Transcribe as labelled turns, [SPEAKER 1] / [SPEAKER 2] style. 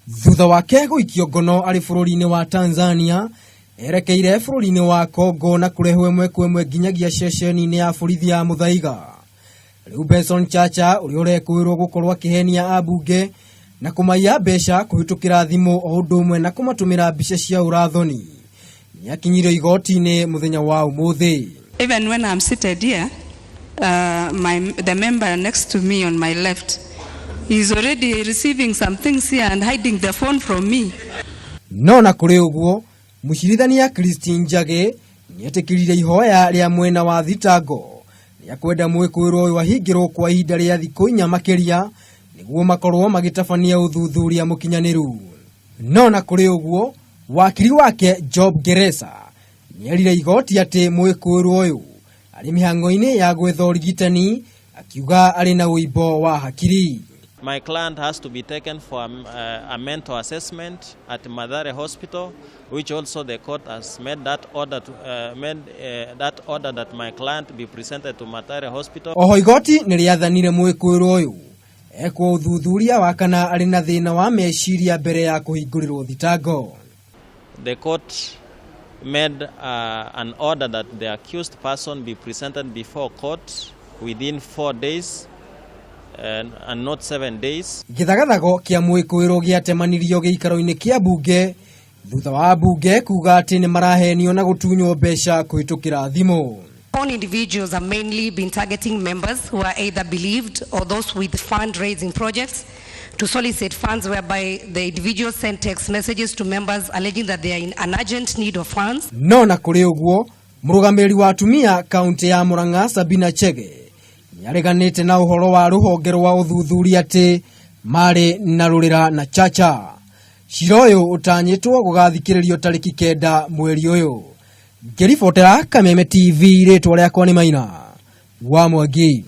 [SPEAKER 1] thutha wake guikio ngono ari bururi-ini wa Tanzania erekeire bururi-ini wa Kongo na kurehwo imwe kwa imwe nginyagia ceceni-ini ya borithi ya Muthaiga. Riu Benson Chacha uri urekuirwo gukorwo akihenia ambunge na kumaiya mbeca kuhitukira thimu o undu umwe na kumatumira mbica cia urathoni ni akinyire igoti-ini muthenya wa umuthi.
[SPEAKER 2] Even when I'm seated here, the member next to me on my left is already receiving some things here and hiding the phone from me.
[SPEAKER 1] No na kuri uguo mucirithania Christine Njage ni atikirire ihoya ria mwena wa thitango ya kwenda urekuirwo uyu ahingirwo kwa ihinda ria thiku 4 makiria niguo makorwo magitabania uthuthuria mukinyaniru. No na kuri uguo wakiri wake Job Gereza ni arire igoti ati urekuirwo uyu ari mihango-ini ya gwetha urigitani akiuga ari na uibo wa hakiri.
[SPEAKER 3] My client has to be taken for a mental assessment at Mathare Hospital, which also the court has made that order that my client be presented to Mathare Hospital.
[SPEAKER 1] Oho igoti niriathanire urekuirwo uyu ekwo uthuthuria wa kana ari na thina wa meciria mbere ya kuhingurirwo thitango.
[SPEAKER 3] The court made an order that the accused person be presented before court within 4 days. And not 7 days.
[SPEAKER 1] Githagathago kia urekuirwo giatemanirio giikaro-ini kia ambunge thutha wa ambunge kuga ati ni marahenio na gutunywo mbeca kuhitukira thimu.
[SPEAKER 4] All individuals are mainly been targeting members who are either believed or those with fundraising projects to solicit funds, whereby the individuals send text messages to members alleging that they are in an urgent need of funds.
[SPEAKER 1] No na kuri uguo murugamiri wa atumia kaunti ya Murang'a Sabina Chege niareganite na uhoro wa ruhonge rwa uthuthuria ati mari na rurira na Chacha. Cira uyu utanyitwo gugathikiririo tariki 9 mweri uyu. Ngiribotera Kameme TV ritwa riakwa ni Maina wa Mwangi.